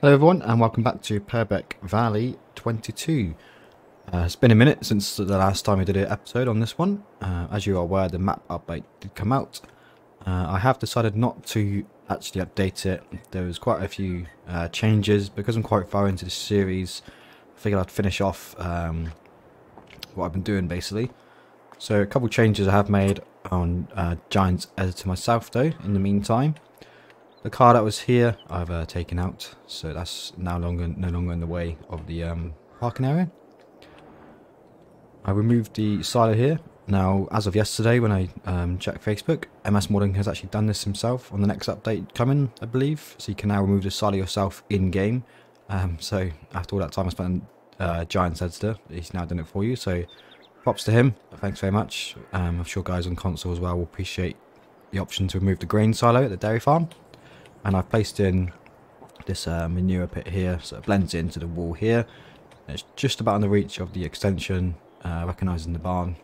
Hello everyone and welcome back to Purbeck Valley 22. It's been a minute since the last time I did an episode on this one. As you are aware, the map update did come out. I have decided not to actually update it. There was quite a few changes. Because I'm quite far into this series, I figured I'd finish off what I've been doing basically. So a couple changes I have made on Giant's editor myself though in the meantime. The car that was here I've taken out, so that's no longer in the way of the parking area. I removed the silo here. Now, as of yesterday when I checked Facebook, MS Modding has actually done this himself on the next update coming, I believe. So you can now remove the silo yourself in-game. So after all that time I spent on Giant's editor, he's now done it for you, so props to him. Thanks very much. I'm sure guys on console as well will appreciate the option to remove the grain silo at the dairy farm. And I've placed in this manure pit here, so it blends into the wall here. It's just about in the reach of the extension, recognising the barn.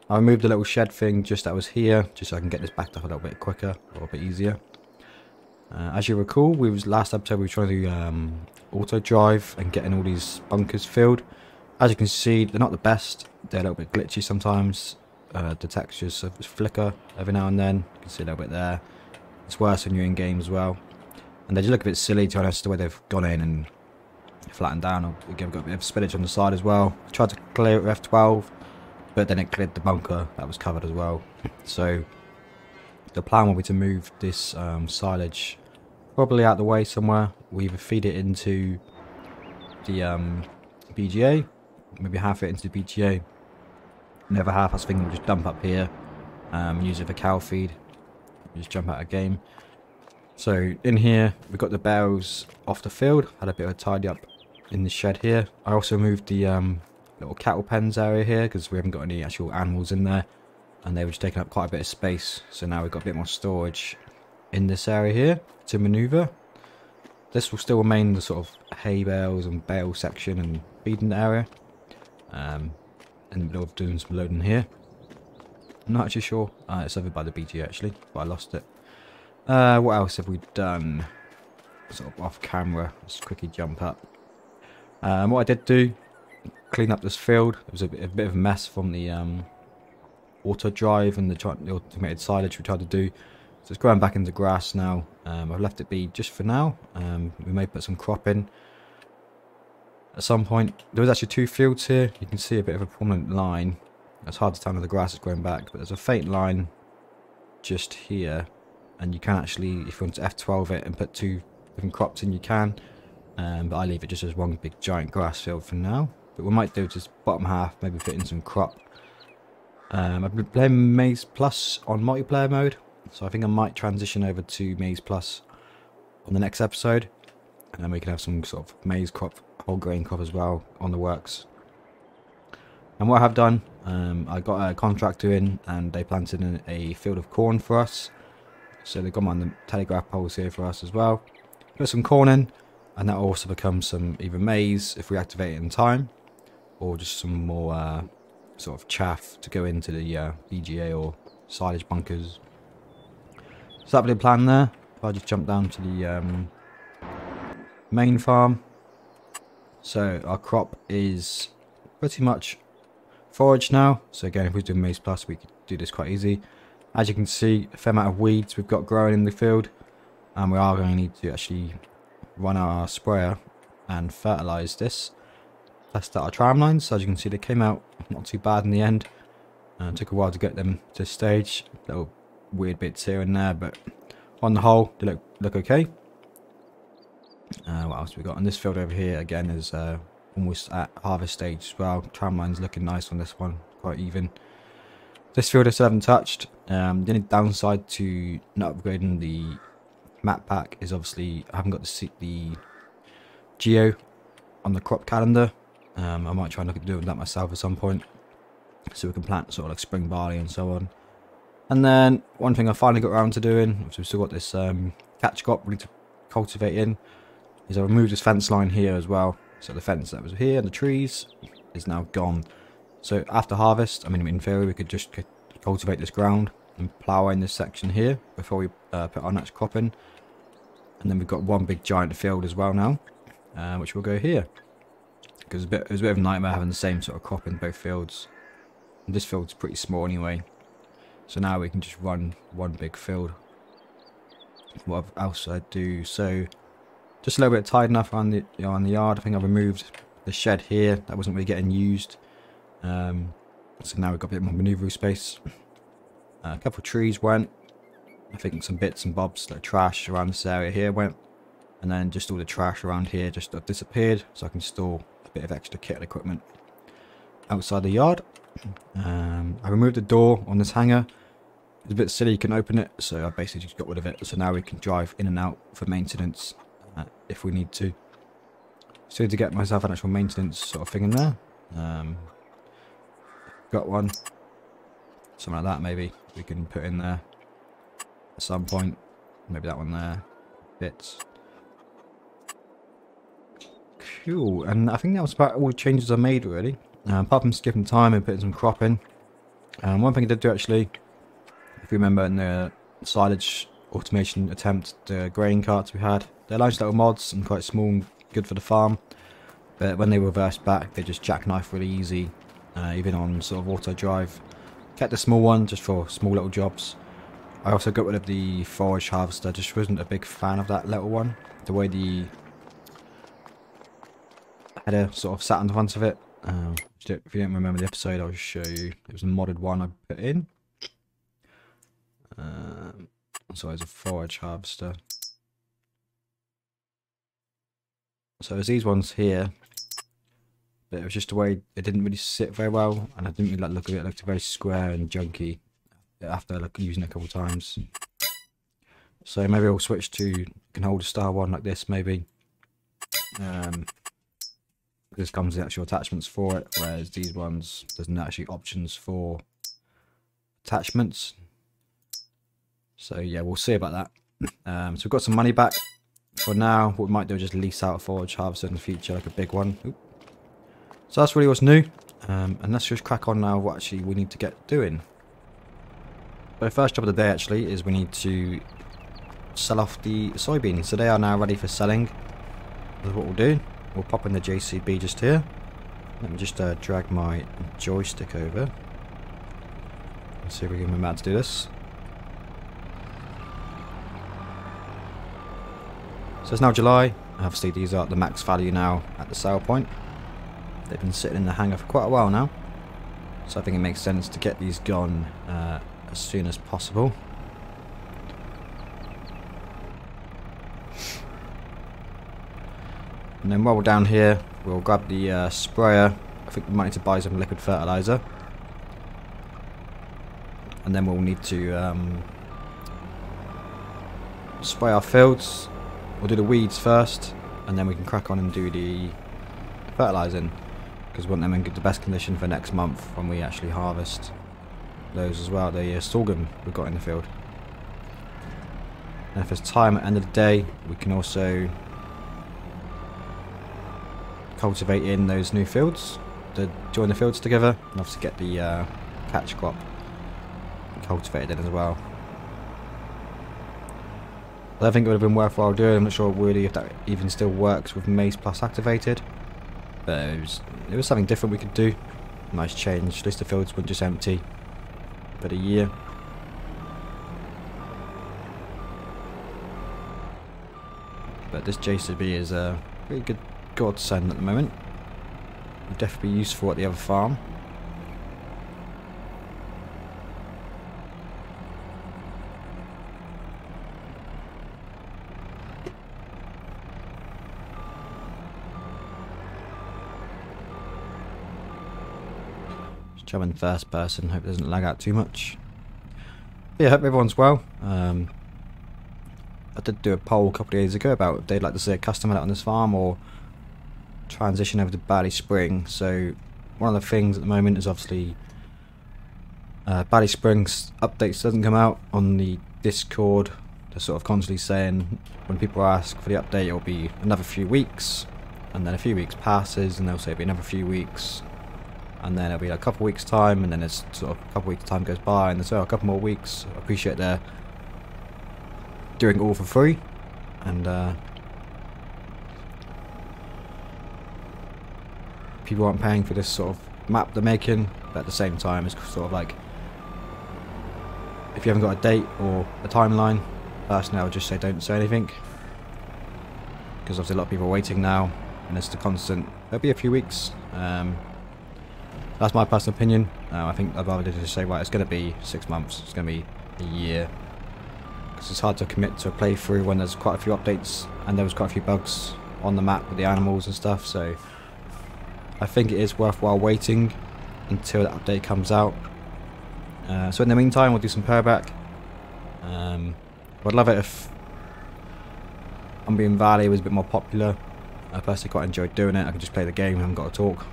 I removed the little shed thing just that was here, just so I can get this backed up a little bit quicker, or a bit easier. As you recall, last episode we were trying to do auto drive and getting all these bunkers filled. As you can see, they're not the best. They're a little bit glitchy sometimes. The textures sort of flicker every now and then. You can see a little bit there. It's worse when you're in game as well, and they just look a bit silly to be honest, the way they've gone in and flattened down. I've got a bit of spillage on the side as well. I tried to clear it with F12, but then it cleared the bunker that was covered as well. So the plan will be to move this silage probably out the way somewhere. We either feed it into the BGA, maybe half it into the BGA, and the other half I was thinking we'll just dump up here, use it for cow feed. Just jump out of game. So in here we've got the bales off the field. Had a bit of a tidy up in the shed here. I also moved the little cattle pens area here because we haven't got any actual animals in there, and they were just taking up quite a bit of space. So now we've got a bit more storage in this area here to maneuver. This will still remain the sort of hay bales and bale section and feeding area. In the middle of doing some loading here. I'm not actually sure. It's over by the BG actually, but I lost it. What else have we done? Sort of off camera. Let's quickly jump up. What I did do, clean up this field. It was a bit of a mess from the auto drive and the automated silage we tried to do. So it's going back into grass now. I've left it be just for now. We may put some crop in at some point. There was actually two fields here. You can see a bit of a prominent line. It's hard to tell if the grass is growing back, but there's a faint line just here, and you can actually, if you want to F12 it and put two different crops in, you can. But I leave it just as one big giant grass field for now. But we might do just bottom half, maybe put in some crop. I've been playing Maize Plus on multiplayer mode, so I think I might transition over to Maize Plus on the next episode, and then we can have some sort of maize crop, whole grain crop as well on the works. And what I have done, I got a contractor in and they planted in a field of corn for us. So they've got on the telegraph poles here for us as well. Put some corn in, and that will also become some either maize if we activate it in time, or just some more sort of chaff to go into the BGA or silage bunkers. So that'll be the plan there. I'll just jump down to the main farm. So our crop is pretty much forage now. So again, if we're doing Maize Plus, we could do this quite easy. As you can see, a fair amount of weeds we've got growing in the field, and we are going to need to actually run our sprayer and fertilise this. Test out our tramlines. So as you can see, they came out not too bad in the end. It took a while to get them to this stage. Little weird bits here and there, but on the whole, they look okay. What else we got on this field over here? Again, is almost at harvest stage as well. Tramline's looking nice on this one, quite even. This field I still haven't touched. The only downside to not upgrading the map pack is obviously I haven't got the geo on the crop calendar. I might try and look at doing that myself at some point, so we can plant sort of like spring barley and so on. And then one thing I finally got around to doing, which we've still got this catch crop we need to cultivate in, is I removed this fence line here as well. So the fence that was here and the trees is now gone. So after harvest, I mean in theory we could just cultivate this ground and plough in this section here before we put our next crop in. And then we've got one big giant field as well now, which will go here. Because it was a bit of a nightmare having the same sort of crop in both fields. And this field's pretty small anyway. So now we can just run one big field. What else I do? So just a little bit of tidying up around the yard. I think I removed the shed here. That wasn't really getting used. So now we've got a bit more manoeuvring space. A couple of trees went. I think some bits and bobs like trash around this area here went. And then just all the trash around here just disappeared. So I can store a bit of extra kit and equipment outside the yard. I removed the door on this hangar. It's a bit silly, you can open it, so I basically just got rid of it. So now we can drive in and out for maintenance if we need to. So to get myself an actual maintenance sort of thing in there. Got one. Something like that maybe we can put in there at some point. Maybe that one there. Bits. Cool. And I think that was about all the changes I made really. Apart from skipping time and putting some crop in. One thing I did do actually, if you remember in the silage automation attempt, the grain carts we had, they're nice little mods and quite small and good for the farm. But when they reverse back, they just jackknife really easy, even on sort of auto drive. Kept the small one just for small little jobs. I also got rid of the forage harvester, just wasn't a big fan of that little one. The way the header sort of sat on the front of it. If you don't remember the episode, I'll show you. It was a modded one I put in. So it's a forage harvester. So there's these ones here, but it was just the way it didn't really sit very well, and I didn't really like the look of it. It looked very square and junky after using it a couple of times. So maybe I'll switch to can hold a style one like this maybe. This comes with the actual attachments for it, whereas these ones there's not actually options for attachments. So yeah, we'll see about that. So we've got some money back. For now, what we might do is just lease out a forage harvester in the future, like a big one. Oop. So that's really what's new. And let's just crack on now what actually we need to get doing. So the first job of the day actually is we need to sell off the soybeans. So they are now ready for selling. That's what we'll do. We'll pop in the JCB just here. Let me just drag my joystick over. Let's see if we can remember how to do this. So it's now July. Obviously these are at the max value now at the sale point. They've been sitting in the hangar for quite a while now. So I think it makes sense to get these gone as soon as possible. And then while we're down here, we'll grab the sprayer. I think we might need to buy some liquid fertilizer. And then we'll need to spray our fields. We'll do the weeds first, and then we can crack on and do the fertilising, because we want them in the best condition for next month when we actually harvest those as well, the sorghum we've got in the field. And if there's time at the end of the day, we can also cultivate in those new fields, to join the fields together, and obviously get the catch crop cultivated in as well. I don't think it would have been worthwhile doing. I'm not sure really if that even still works with Maize Plus activated. But it was something different we could do. Nice change. At least the fields weren't just empty. But a year. But this JCB is a pretty good godsend at the moment. Would definitely be useful at the other farm. Jump in first person, hope it doesn't lag out too much. But yeah, hope everyone's well. I did do a poll a couple of days ago about if they'd like to see a custom out on this farm or transition over to Bally Spring. So one of the things at the moment is obviously Bally Spring's updates doesn't come out on the Discord. They're sort of constantly saying when people ask for the update it'll be another few weeks, and then a few weeks passes and they'll say it'll be another few weeks. And then it'll be like a couple of weeks time, and then it's sort of a couple of weeks time goes by, and there's a couple more weeks. I appreciate they're doing it all for free. and people aren't paying for this sort of map they're making, but at the same time it's sort of like, if you haven't got a date or a timeline, personally I would just say don't say anything, because obviously a lot of people are waiting now, and it's the constant, it'll be a few weeks. That's my personal opinion. I think I'd rather just say, right, it's going to be 6 months, it's going to be a year, because it's hard to commit to a playthrough when there's quite a few updates, and there was quite a few bugs on the map with the animals and stuff, so I think it is worthwhile waiting until the update comes out. So in the meantime, we'll do some Purbeck. I'd love it if Valley was a bit more popular. I personally quite enjoyed doing it. I could just play the game, I haven't got to talk.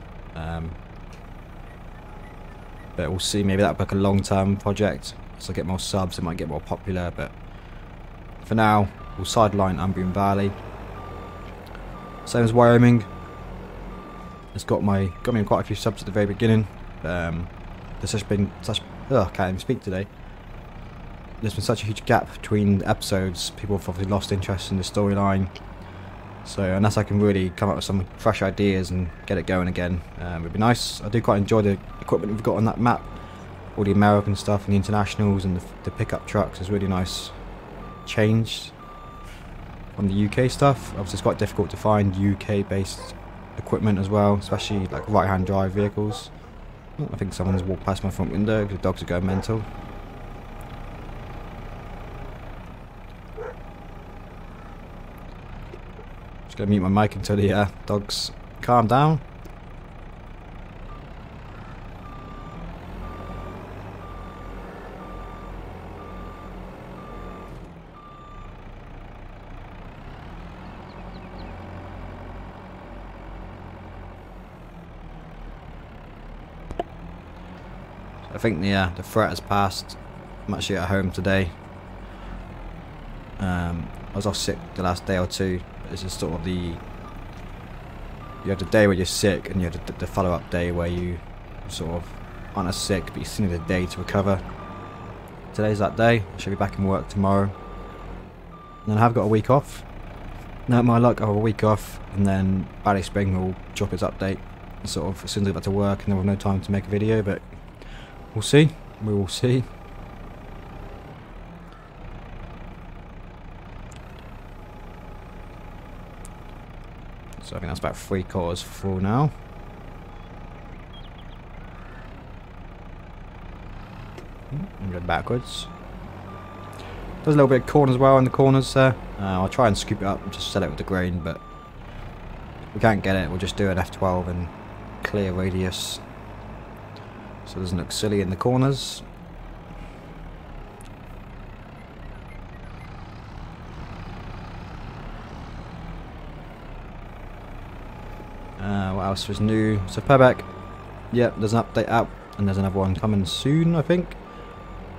But we'll see, maybe that'll be like a long-term project. As I get more subs, it might get more popular, but for now, we'll sideline Valley. Same as Wyoming. It's got me quite a few subs at the very beginning. There's just been such, I can't even speak today. There's been such a huge gap between episodes. People have obviously lost interest in the storyline. So unless I can really come up with some fresh ideas and get it going again, it'd be nice. I do quite enjoy the equipment we've got on that map. All the American stuff and the internationals and the pickup trucks is really nice change from the UK stuff. Obviously it's quite difficult to find UK based equipment as well, especially like right hand drive vehicles. Oh, I think someone's walked past my front window because the dogs are going mental. Just gonna mute my mic until the dogs calm down. I think the threat has passed. I'm actually at home today. I was off sick the last day or two. It's just sort of you have the day where you're sick, and you have the follow-up day where you sort of aren't as sick, but you still need a day to recover. Today's that day. I should be back in work tomorrow. And then I have got a week off. Now my luck, I have a week off, and then Valley Spring will drop its update sort of as soon as I get back to work, and then we'll have no time to make a video, but we'll see. We will see. So I think that's about 3/4 full now. I'm going backwards. There's a little bit of corn as well in the corners there. I'll try and scoop it up and just set it with the grain, but if we can't get it, we'll just do an F12 and clear radius, so it doesn't look silly in the corners. What else was new? So Purbeck, yep, there's an update out, and there's another one coming soon, I think,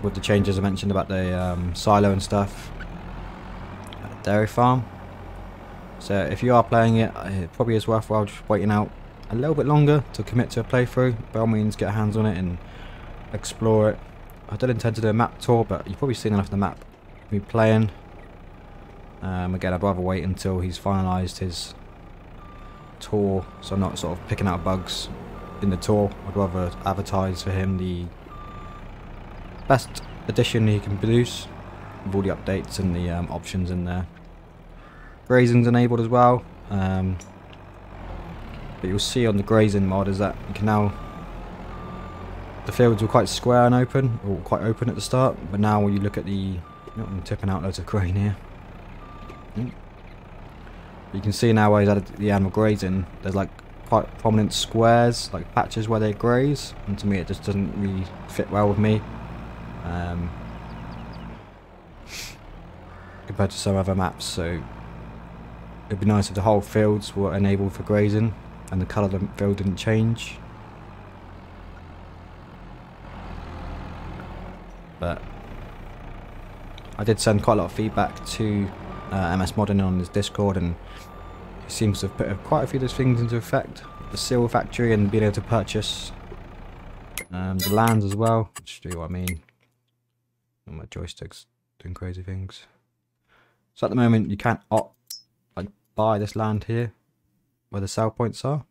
with the changes I mentioned about the silo and stuff at the dairy farm. So if you are playing it, it probably is worthwhile just waiting out a little bit longer to commit to a playthrough. By all means, get hands on it and explore it. I don't intend to do a map tour, but you've probably seen enough of the map of me playing. Again, I'd rather wait until he's finalised his tour, so I'm not sort of picking out bugs in the tour. I'd rather advertise for him the best edition he can produce with all the updates and the options in there. Grazing's enabled as well, but you'll see on the grazing mod is that you can now, the fields were quite square and open, or quite open at the start, but now when you look at the, I'm tipping out loads of grain here. You can see now where he's added the animal grazing, there's like quite prominent squares, like patches where they graze, and to me it just doesn't really fit well with me, compared to some other maps. So it'd be nice if the whole fields were enabled for grazing and the colour of the field didn't change. But I did send quite a lot of feedback to MS Modern on his Discord, and he seems to have put quite a few of those things into effect. The seal factory and being able to purchase the lands as well. Just show you what I mean. And my joystick's doing crazy things. So at the moment you can't like buy this land here where the sell points are.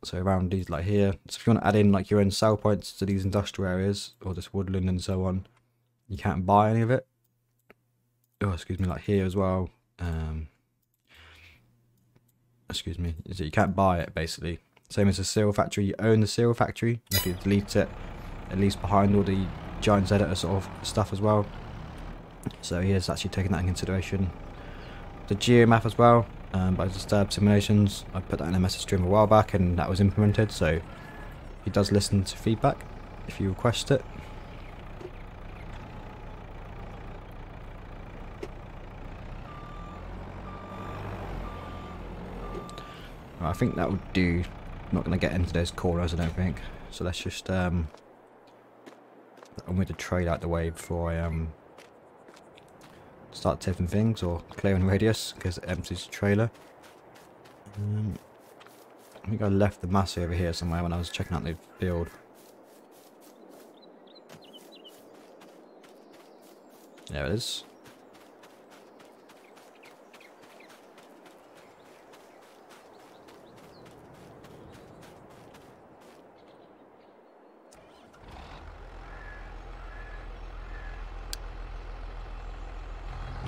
So around these, like here. So if you want to add in like your own sell points to these industrial areas or this woodland and so on, you can't buy any of it. Oh, excuse me, like here as well. Excuse me, is that you can't buy it basically. Same as the cereal factory, you own the cereal factory. If you delete it, it leaves behind all the Giants editor sort of stuff as well. So he is actually taking that in consideration. The geomap as well, by Disturb Simulations. I put that in a message stream a while back and that was implemented, so he does listen to feedback if you request it. Right, I think that would do. I'm not going to get into those corners, I don't think. So let's just I'm going to trade out the way before I start tipping things or clearing radius, because it empties the trailer. I think I left the massey over here somewhere when I was checking out the build. There it is.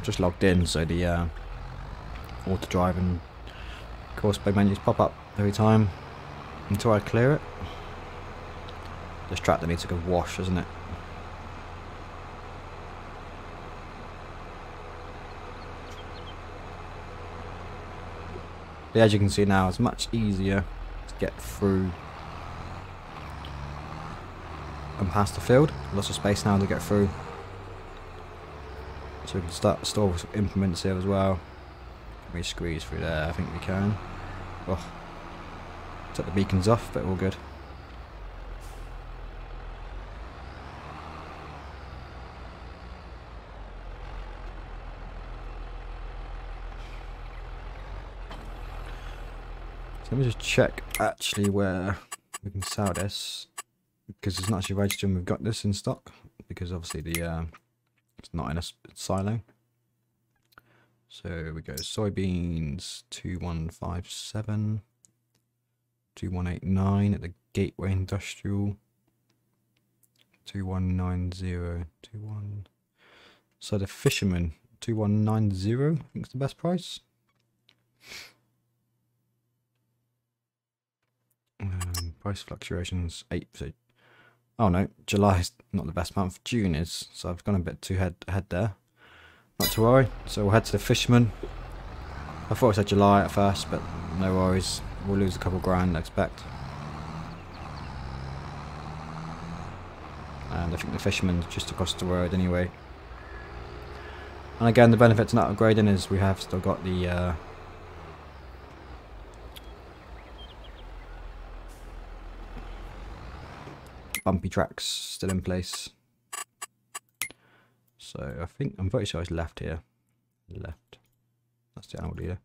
Just logged in, so the auto drive and Corsair menus pop up every time until I clear it. This tractor needs a good wash, doesn't it? But as you can see now, it's much easier to get through and past the field. Lots of space now to get through. So we can start store implements here as well. Can we squeeze through there? I think we can. Oh, took the beacons off, but all good. So let me just check actually where we can sell this, because it's not actually registering we've got this in stock, because obviously the it's not in a silo. So we go soybeans 2157, 2189 at the Gateway Industrial, 2190, 21. So the Fisherman 2190 I think is the best price. Price fluctuations 8%. Oh no, July is not the best month. June is, so I've gone a bit too ahead there. Not to worry. So we'll head to the Fisherman. I thought I said July at first, but no worries. We'll lose a couple grand, I expect. And I think the Fisherman's just across the road anyway. And again, the benefit to not upgrading is we have still got the bumpy tracks still in place. So I think, I'm pretty sure it's left here. Left. That's the animal dealer.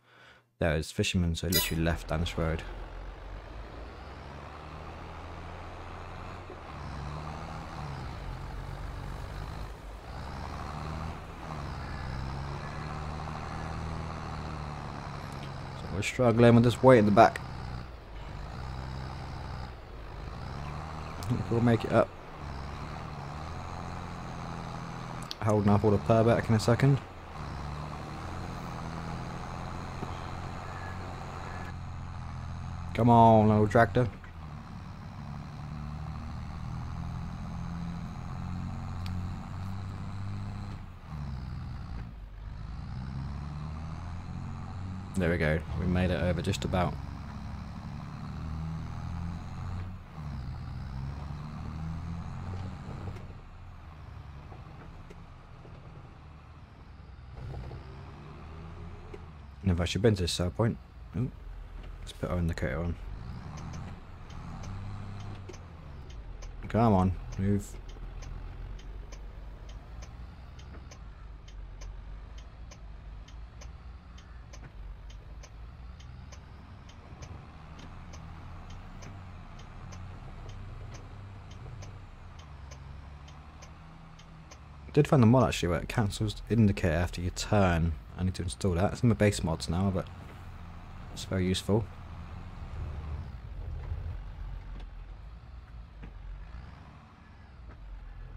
There is Fisherman, so literally left down this road. So we're struggling with this weight in the back. I think we'll make it up. Holding up all the Purbeck in a second. Come on, little tractor. There we go. We made it over just about. Never actually been to this sell point. Ooh. Let's put our indicator on. Come on, move. did find the mod actually where it cancels the indicator after you turn. I need to install that. It's in my base mods now, but it's very useful.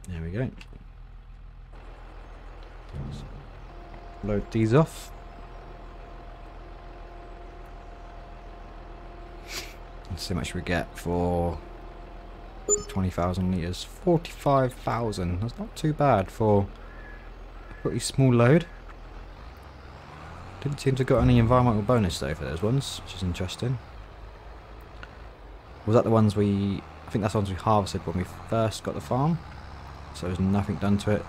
There we go. Load these off. Let's see how much we get for 20,000 litres. 45,000. That's not too bad for a pretty small load. Didn't seem to have got any environmental bonus though for those ones, which is interesting. Was that the ones I think that's the ones we harvested when we first got the farm. So there's nothing done to it.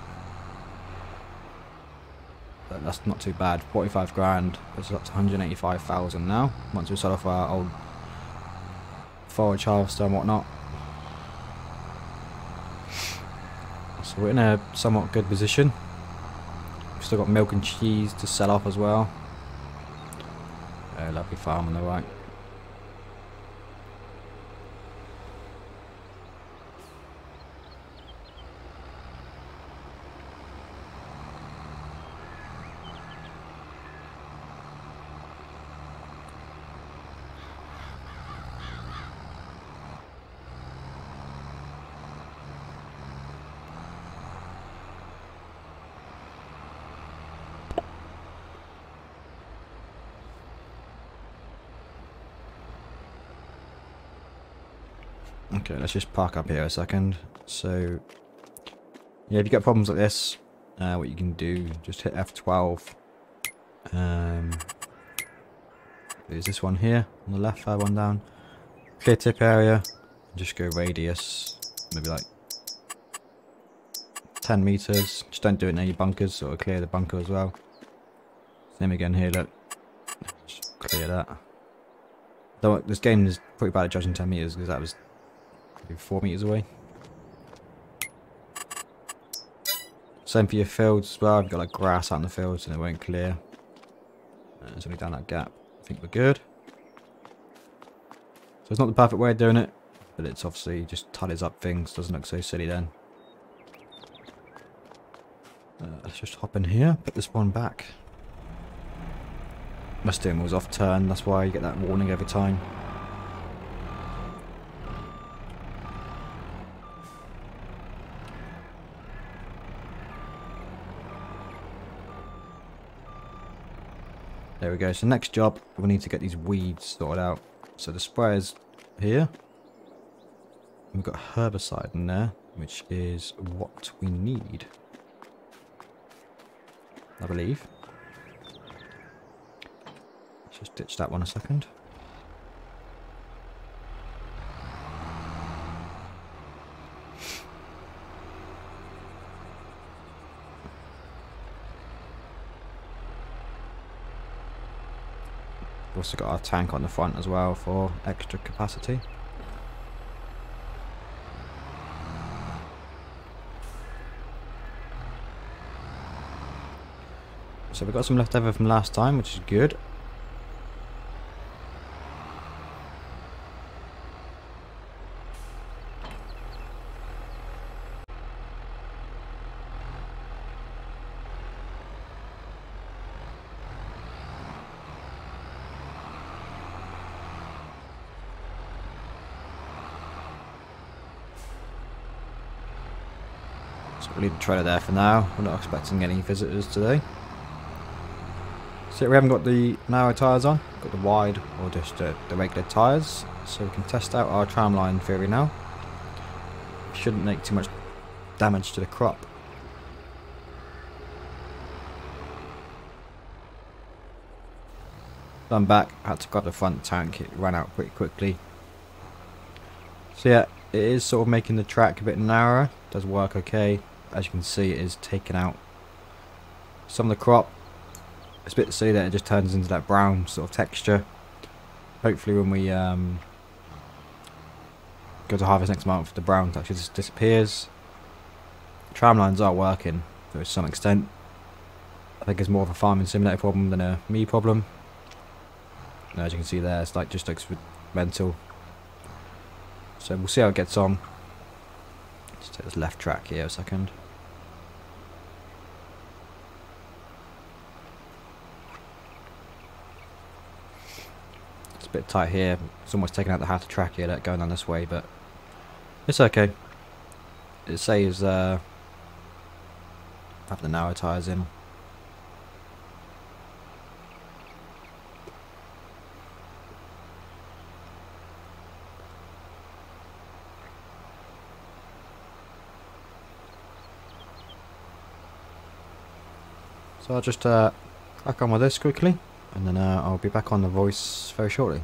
But that's not too bad. 45 grand. It's up to 185,000 now. Once we sell off our old forage harvester and whatnot. So we're in a somewhat good position. We've still got milk and cheese to sell off as well. Lovely farm on the right. Okay, let's just park up here a second. So, yeah, if you get problems like this, what you can do, just hit F12. There's this one here on the left, one down. Clear tip area, just go radius, maybe like 10 meters. Just don't do it near your bunkers, so it'll clear the bunker as well. Same again here, look. Just clear that. Though this game is pretty bad at judging 10 meters because that was 4 meters away. Same for your fields as well. I've got like grass out in the fields and it won't clear. It's only down that gap. I think we're good. So it's not the perfect way of doing it, but it's obviously just tidies up things. Doesn't look so silly then. Let's just hop in here. Put this one back. My steering wheel's off turn. That's why you get that warning every time. There we go. So next job, we need to get these weeds sorted out. So the sprayer's here. We've got herbicide in there, which is what we need, I believe. Let's just ditch that one a second. We've also got our tank on the front as well for extra capacity. So we've got some left over from last time, which is good. So we'll leave the trailer there for now. We're not expecting any visitors today. So we haven't got the narrow tyres on, got the wide or just the regular tyres. So we can test out our tramline theory now. Shouldn't make too much damage to the crop. I'm back, had to grab the front tank, it ran out pretty quickly. So yeah, it is sort of making the track a bit narrower, does work okay. As you can see, it is taking out some of the crop. It's a bit silly that it just turns into that brown sort of texture. Hopefully when we go to harvest next month, the brown texture just disappears. Tramlines are working to some extent. I think it's more of a farming simulator problem than a me problem. And as you can see there, it's like just looks mental. So we'll see how it gets on. Just take this left track here a second. It's a bit tight here. It's almost taking out the how to track here going on this way, but it's okay. It saves have the narrow tyres in. So I'll just crack on with this quickly, and then I'll be back on the voice very shortly.